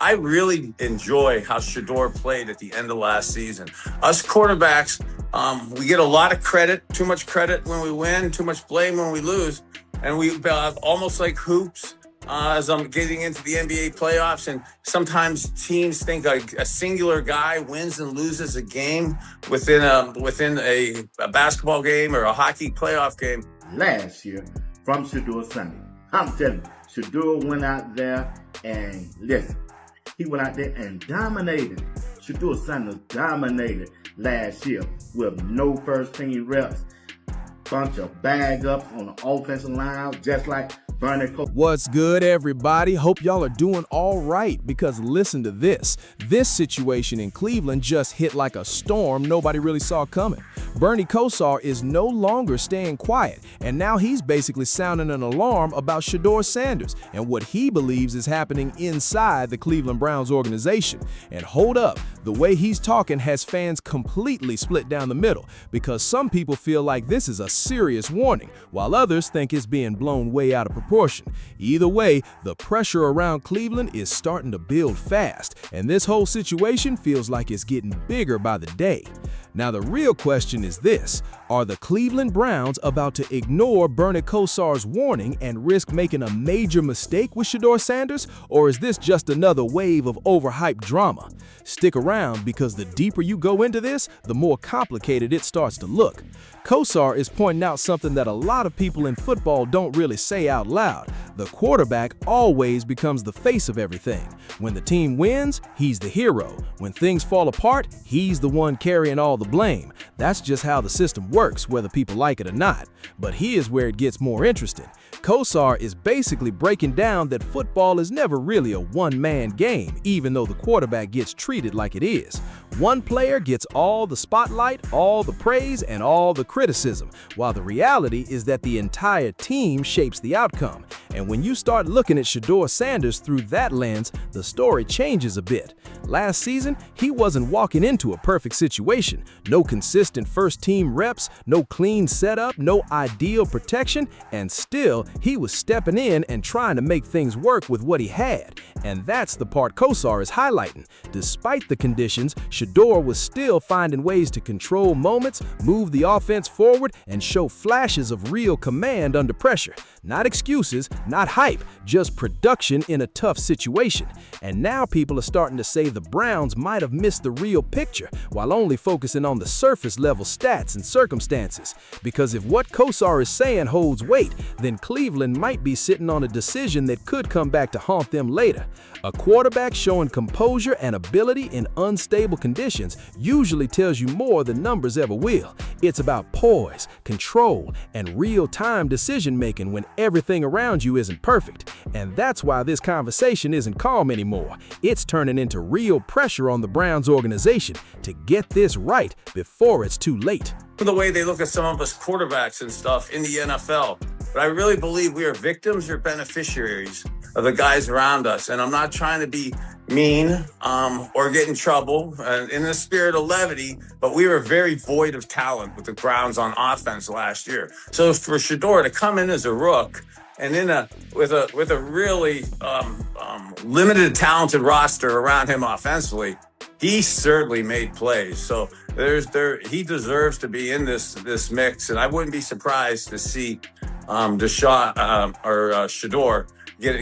I really enjoy how Shedeur played at the end of last season. Us quarterbacks, we get a lot of credit, too much credit when we win, too much blame when we lose. And we almost like hoops as I'm getting into the NBA playoffs. And sometimes teams think a singular guy wins and loses a game within a basketball game or a hockey playoff game. Last year from Shedeur Sanders. I'm telling you, Shedeur went out there and listen, he went out there and dominated. Shedeur Sanders dominated last year with no first team reps. Bunch of bag ups on the offensive line, just like What's good, everybody? Hope y'all are doing all right, because listen to this. This situation in Cleveland just hit like a storm nobody really saw coming. Bernie Kosar is no longer staying quiet, and now he's basically sounding an alarm about Shedeur Sanders and what he believes is happening inside the Cleveland Browns organization. And hold up, the way he's talking has fans completely split down the middle, because some people feel like this is a serious warning, while others think it's being blown way out of proportion. Either way, the pressure around Cleveland is starting to build fast, and this whole situation feels like it's getting bigger by the day. Now, the real question is this: are the Cleveland Browns about to ignore Bernie Kosar's warning and risk making a major mistake with Shedeur Sanders, or is this just another wave of overhyped drama? Stick around, because the deeper you go into this, the more complicated it starts to look. Kosar is pointing out something that a lot of people in football don't really say out loud. The quarterback always becomes the face of everything. When the team wins, he's the hero. When things fall apart, he's the one carrying all the blame. That's just how the system works, whether people like it or not. But here's where it gets more interesting. Kosar is basically breaking down that football is never really a one-man game, even though the quarterback gets treated like it is. One player gets all the spotlight, all the praise, and all the criticism, while the reality is that the entire team shapes the outcome. And when you start looking at Shedeur Sanders through that lens, the story changes a bit. Last season, he wasn't walking into a perfect situation. No consistent first-team reps, no clean setup, no ideal protection, and still, he was stepping in and trying to make things work with what he had. And that's the part Kosar is highlighting. Despite the conditions, Shedeur was still finding ways to control moments, move the offense forward, and show flashes of real command under pressure. Not excuses, not hype, just production in a tough situation. And now people are starting to say the Browns might have missed the real picture while only focusing on the surface level stats and circumstances. Because if what Kosar is saying holds weight, then Cleveland might be sitting on a decision that could come back to haunt them later. A quarterback showing composure and ability in unstable conditions usually tells you more than numbers ever will. It's about poise, control, and real-time decision-making when everything around you isn't perfect. And that's why this conversation isn't calm anymore. It's turning into real pressure on the Browns organization to get this right before it's too late. The way they look at some of us quarterbacks and stuff in the NFL. But I really believe we are victims or beneficiaries of the guys around us. And I'm not trying to be mean or get in trouble in the spirit of levity, but we were very void of talent with the Browns on offense last year. So for Shedeur to come in as a rook and with a really limited talented roster around him offensively, he certainly made plays. So he deserves to be in this mix, and I wouldn't be surprised to see Shedeur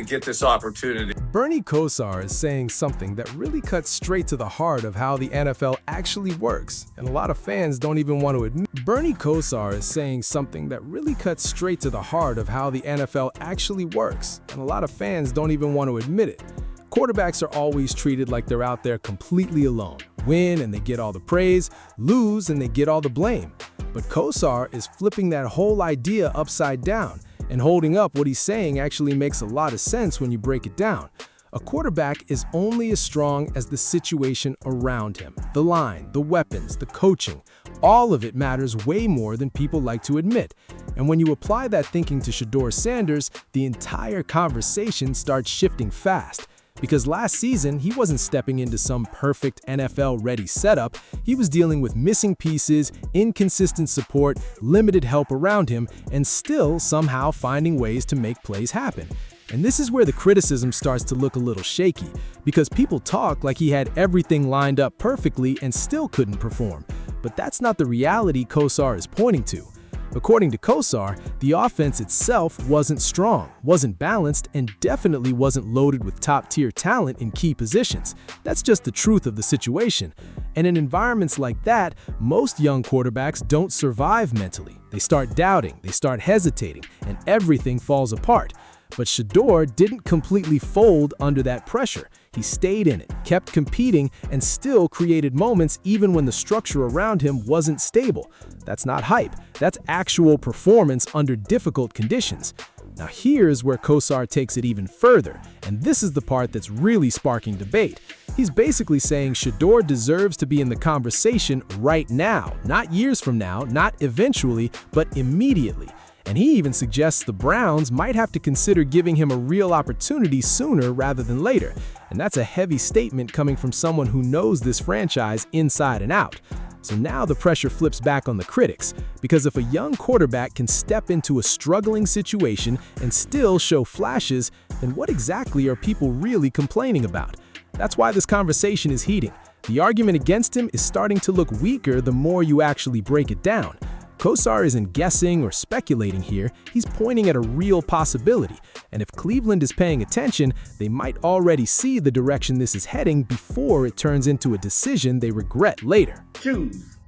get this opportunity. Bernie Kosar is saying something that really cuts straight to the heart of how the NFL actually works, and a lot of fans don't even want to admit. Bernie Kosar is saying something that really cuts straight to the heart of how the NFL actually works, and a lot of fans don't even want to admit it. Quarterbacks are always treated like they're out there completely alone. Win and they get all the praise, lose and they get all the blame. But Kosar is flipping that whole idea upside down, and holding up what he's saying actually makes a lot of sense when you break it down. A quarterback is only as strong as the situation around him. The line, the weapons, the coaching, all of it matters way more than people like to admit. And when you apply that thinking to Shedeur Sanders, the entire conversation starts shifting fast. Because last season, he wasn't stepping into some perfect NFL-ready setup. He was dealing with missing pieces, inconsistent support, limited help around him, and still somehow finding ways to make plays happen. And this is where the criticism starts to look a little shaky, because people talk like he had everything lined up perfectly and still couldn't perform. But that's not the reality Kosar is pointing to. According to Kosar, the offense itself wasn't strong, wasn't balanced, and definitely wasn't loaded with top-tier talent in key positions. That's just the truth of the situation. And in environments like that, most young quarterbacks don't survive mentally. They start doubting, they start hesitating, and everything falls apart. But Shedeur didn't completely fold under that pressure. He stayed in it, kept competing, and still created moments even when the structure around him wasn't stable. That's not hype. That's actual performance under difficult conditions. Now here's where Kosar takes it even further, and this is the part that's really sparking debate. He's basically saying Shedeur deserves to be in the conversation right now, not years from now, not eventually, but immediately. And he even suggests the Browns might have to consider giving him a real opportunity sooner rather than later. And that's a heavy statement coming from someone who knows this franchise inside and out. So now the pressure flips back on the critics, because if a young quarterback can step into a struggling situation and still show flashes, then what exactly are people really complaining about? That's why this conversation is heating. The argument against him is starting to look weaker the more you actually break it down. Kosar isn't guessing or speculating here, he's pointing at a real possibility, and if Cleveland is paying attention, they might already see the direction this is heading before it turns into a decision they regret later. Choose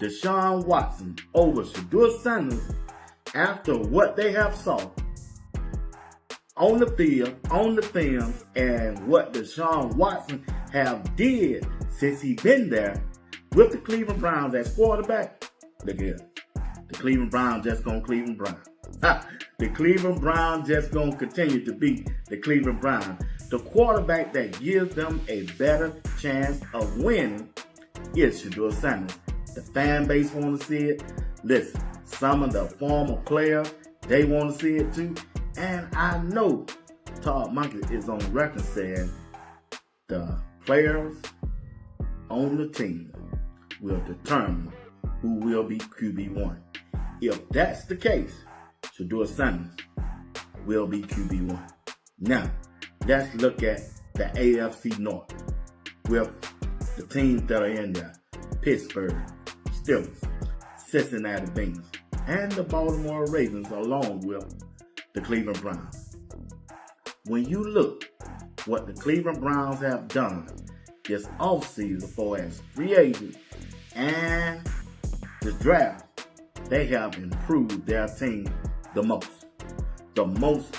Deshaun Watson over Shedeur Sanders after what they have saw on the field, on the films, and what Deshaun Watson have did since he been there with the Cleveland Browns as quarterback. Look here. The Cleveland Browns just gonna Cleveland Browns. The Cleveland Browns just gonna continue to be the Cleveland Browns. The quarterback that gives them a better chance of winning is Shedeur Sanders. The fan base want to see it. Listen, some of the former players, they want to see it too. And I know Todd Monkey is on record saying the players on the team will determine who will be QB1. If that's the case, Shedeur Sanders will be QB1. Now, let's look at the AFC North with the teams that are in there. Pittsburgh Steelers, Cincinnati Bengals, and the Baltimore Ravens along with the Cleveland Browns. When you look what the Cleveland Browns have done this offseason for as free agents and the draft, they have improved their team the most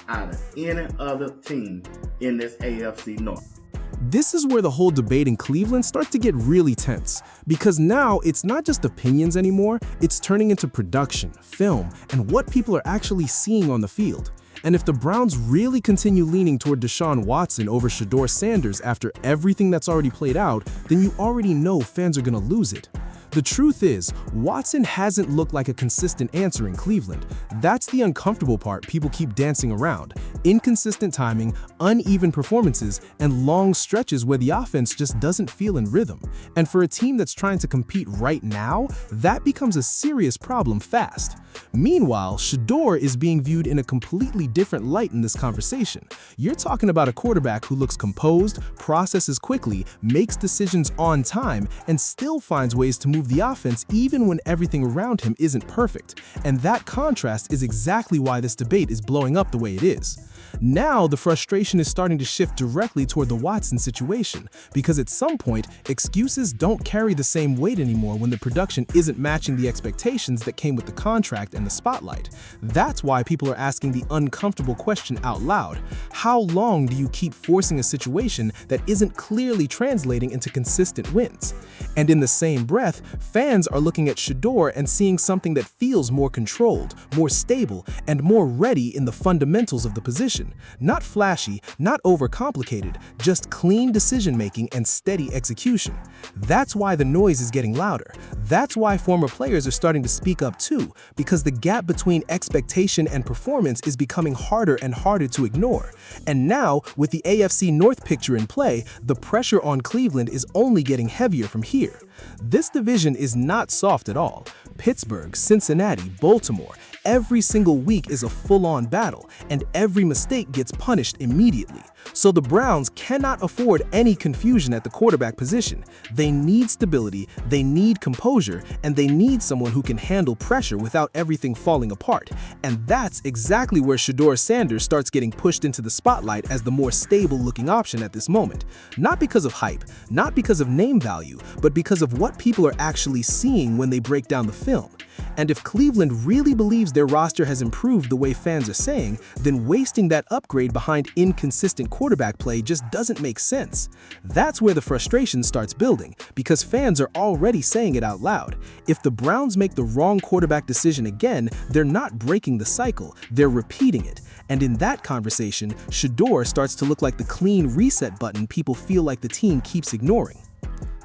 out of any other team in this AFC North. This is where the whole debate in Cleveland starts to get really tense, because now it's not just opinions anymore, it's turning into production, film, and what people are actually seeing on the field. And if the Browns really continue leaning toward Deshaun Watson over Shedeur Sanders after everything that's already played out, then you already know fans are going to lose it. The truth is, Watson hasn't looked like a consistent answer in Cleveland. That's the uncomfortable part people keep dancing around. Inconsistent timing, uneven performances, and long stretches where the offense just doesn't feel in rhythm. And for a team that's trying to compete right now, that becomes a serious problem fast. Meanwhile, Shedeur is being viewed in a completely different light in this conversation. You're talking about a quarterback who looks composed, processes quickly, makes decisions on time, and still finds ways to move the offense even when everything around him isn't perfect. And that contrast is exactly why this debate is blowing up the way it is. Now, the frustration is starting to shift directly toward the Watson situation, because at some point, excuses don't carry the same weight anymore when the production isn't matching the expectations that came with the contract and the spotlight. That's why people are asking the uncomfortable question out loud. How long do you keep forcing a situation that isn't clearly translating into consistent wins? And in the same breath, fans are looking at Shedeur and seeing something that feels more controlled, more stable, and more ready in the fundamentals of the position. Not flashy, not overcomplicated, just clean decision-making and steady execution. That's why the noise is getting louder. That's why former players are starting to speak up too, because the gap between expectation and performance is becoming harder and harder to ignore. And now, with the AFC North picture in play, the pressure on Cleveland is only getting heavier from here. This division is not soft at all. Pittsburgh, Cincinnati, Baltimore, every single week is a full-on battle, and every mistake gets punished immediately. So the Browns cannot afford any confusion at the quarterback position. They need stability, they need composure, and they need someone who can handle pressure without everything falling apart. And that's exactly where Shedeur Sanders starts getting pushed into the spotlight as the more stable-looking option at this moment. Not because of hype, not because of name value, but because of what people are actually seeing when they break down the film. And if Cleveland really believes their roster has improved the way fans are saying, then wasting that upgrade behind inconsistent quarterback play just doesn't make sense. That's where the frustration starts building, because fans are already saying it out loud. If the Browns make the wrong quarterback decision again, they're not breaking the cycle, they're repeating it. And in that conversation, Shedeur starts to look like the clean reset button people feel like the team keeps ignoring.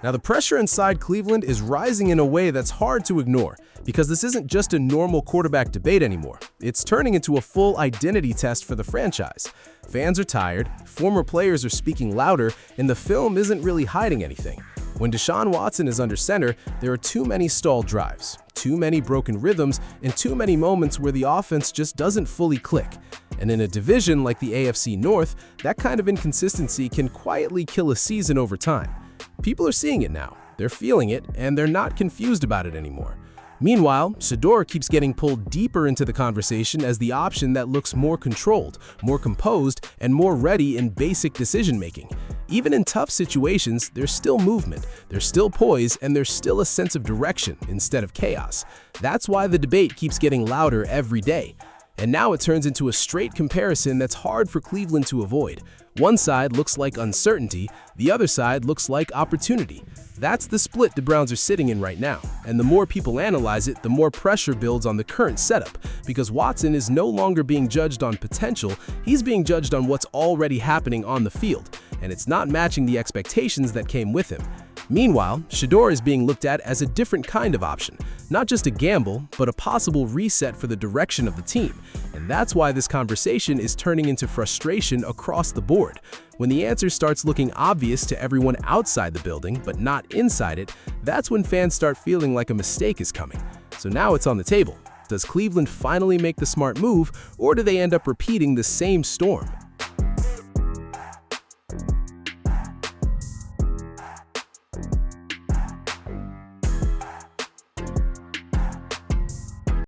Now, the pressure inside Cleveland is rising in a way that's hard to ignore, because this isn't just a normal quarterback debate anymore. It's turning into a full identity test for the franchise. Fans are tired, former players are speaking louder, and the film isn't really hiding anything. When Deshaun Watson is under center, there are too many stalled drives, too many broken rhythms, and too many moments where the offense just doesn't fully click. And in a division like the AFC North, that kind of inconsistency can quietly kill a season over time. People are seeing it now, they're feeling it, and they're not confused about it anymore. Meanwhile, Shedeur keeps getting pulled deeper into the conversation as the option that looks more controlled, more composed, and more ready in basic decision-making. Even in tough situations, there's still movement, there's still poise, and there's still a sense of direction instead of chaos. That's why the debate keeps getting louder every day. And now it turns into a straight comparison that's hard for Cleveland to avoid. One side looks like uncertainty, the other side looks like opportunity. That's the split the Browns are sitting in right now, and the more people analyze it, the more pressure builds on the current setup, because Watson is no longer being judged on potential, he's being judged on what's already happening on the field, and it's not matching the expectations that came with him. Meanwhile, Shedeur is being looked at as a different kind of option, not just a gamble, but a possible reset for the direction of the team. And that's why this conversation is turning into frustration across the board. When the answer starts looking obvious to everyone outside the building, but not inside it, that's when fans start feeling like a mistake is coming. So now it's on the table. Does Cleveland finally make the smart move, or do they end up repeating the same storm?